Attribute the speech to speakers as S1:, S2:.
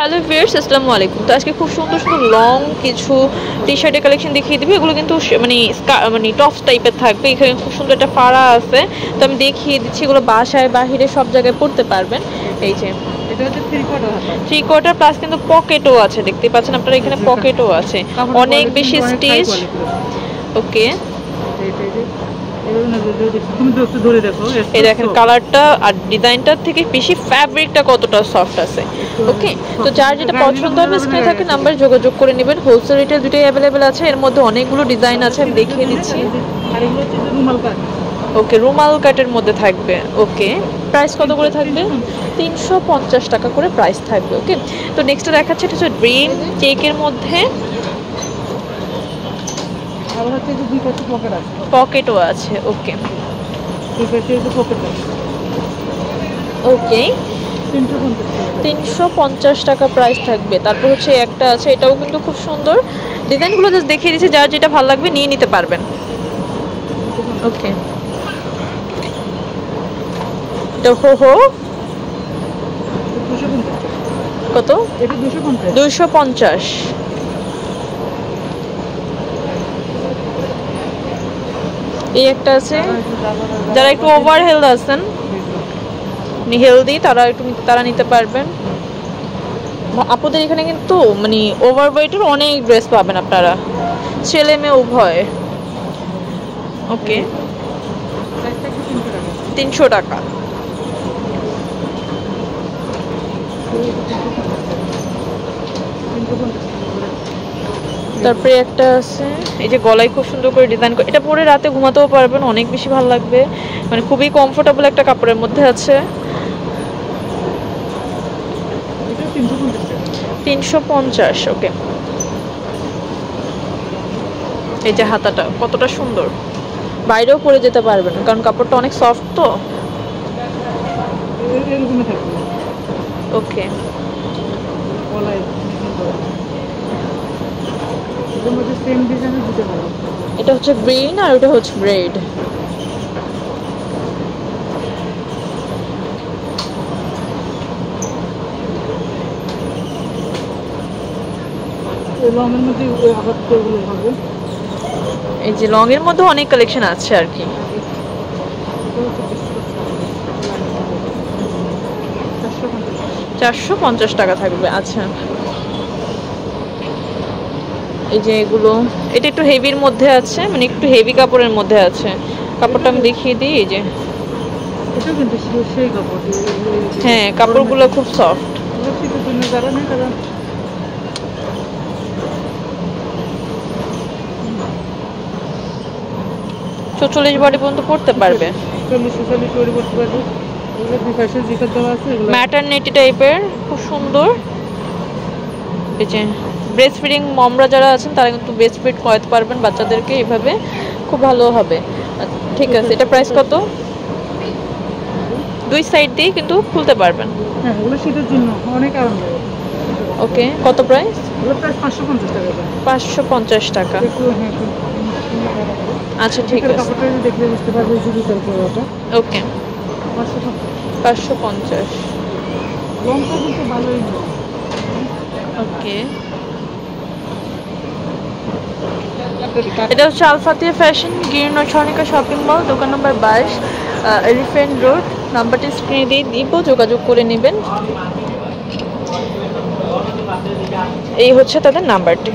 S1: Hello viewers, আসসালামু আলাইকুম। তো আজকে খুব সুন্দর সুন্দর লং কিছু টি শার্টের কালেকশন দেখিয়ে দিবি। এগুলো কিন্তু মানে টপস টাইপের থাকবে। এখানে খুব সুন্দর একটা ফাড়া আছে, তো আমি দেখিয়ে দিচ্ছি। এগুলো বাসায় বাহিরে সব জায়গায় পরতে পারবেন। এই যে
S2: এটা হচ্ছে
S1: থ্রি কোয়ার্টার প্লাস কিন্তু পকেটও আছে, দেখতে পাচ্ছেন আপনারা, এখানে পকেটও আছে, অনেক বেশি স্টিচ। ওকে, এই দেখেন কালারটা আর ডিজাইনটার থেকে বেশি ফ্যাব্রিকটা কতটা সফট আছে। ওকে, তো যার যেটা পছন্দ হবে স্ক্রিনে থাকে নাম্বার যোগাযোগ করে নেবেন। হোলসেল রিটেল দুটোই অ্যাভেলেবেল আছে। এর মধ্যে অনেকগুলো ডিজাইন আছে, আমি দেখিয়ে দিচ্ছি। ওকে, রুমাল কাটের মধ্যে থাকবে। ওকে, প্রাইস কত করে থাকবে? 350 টাকা করে প্রাইস থাকবে। ওকে, তো নেক্সট দেখাচ্ছে এটা হচ্ছে ড্রিম চেকের মধ্যে, পকেটও আছে। ওকে ওকে, 350 টাকা প্রাইস থাকবে। তারপর হচ্ছে একটা আছে, এটাও কিন্তু খুব সুন্দর। ডিজাইনগুলো জাস্ট দেখিয়ে দিচ্ছি, যার যেটা ভালো লাগবে নিয়ে নিতে পারবেন। ওকে, তো হো কত? 250। এই একটা আছে, যারা একটু ওভার হেলথ আছেন, হেলদি, তারা নিতে পারবেন। আপুদের এখানে কিন্তু মানে ওভার ওয়েটের অনেক ড্রেস পাবেন আপনারা, ছেলে মেয়ে উভয়। ওকে, 300 টাকা। তারপরে একটা আছে, এই যে গলায় খুব সুন্দর করে ডিজাইন করে, এটা পরে রাতে ঘুমাতেও পারবেন, অনেক বেশি ভালো লাগবে। মানে খুবই কমফোর্টেবল একটা কাপড়ের মধ্যে আছে। 350। ওকে, এই যে হাতাটা কতটা সুন্দর, বাইরেও পরে যেতে পারবেন কারণ কাপড়টা অনেক সফট। তো ওকে, এটা হচ্ছে গ্রিন আর ওটা হচ্ছে রেড। এই যে লং এর মধ্যে অনেক কালেকশন আছে আর কি। 450 টাকা থাকবে। আচ্ছা, এই যে এগুলো, এটা একটু হেভির মধ্যে আছে, মানে একটু হেভি কাপড়ের মধ্যে আছে। কাপড়টা আমি দেখিয়ে দিই। এই যে হ্যাঁ, কাপড়গুলো খুব সফট। 44 বডি পর্যন্ত পড়তে পারবে। ম্যাটারনিটি টাইপের, খুব সুন্দর। এই যে ব্রেস্ট ফিডিং মমরা যারা আছেন তারা কিন্তু ব্রেস্ট ফিড করাতে পারবেন বাচ্চাদেরকে, এইভাবে খুব ভালো হবে। ঠিক আছে, এটা প্রাইস কত? দুই সাইড দিয়ে কিন্তু খুলতে পারবেন। ওকে, কত প্রাইস? 550 টাকা। আচ্ছা, ঠিক আছে। ওকে, 550। ওকে, এটা হচ্ছে আলফাতিয়া ফ্যাশন, গিরনা ছনিকা শপিং মল, দোকান নম্বর 22, এলিফ্যান্ট রোড। নাম্বারটি স্ক্রিনে দিয়ে দিব, যোগাযোগ করে নেবেন। এই হচ্ছে তাদের নাম্বারটি।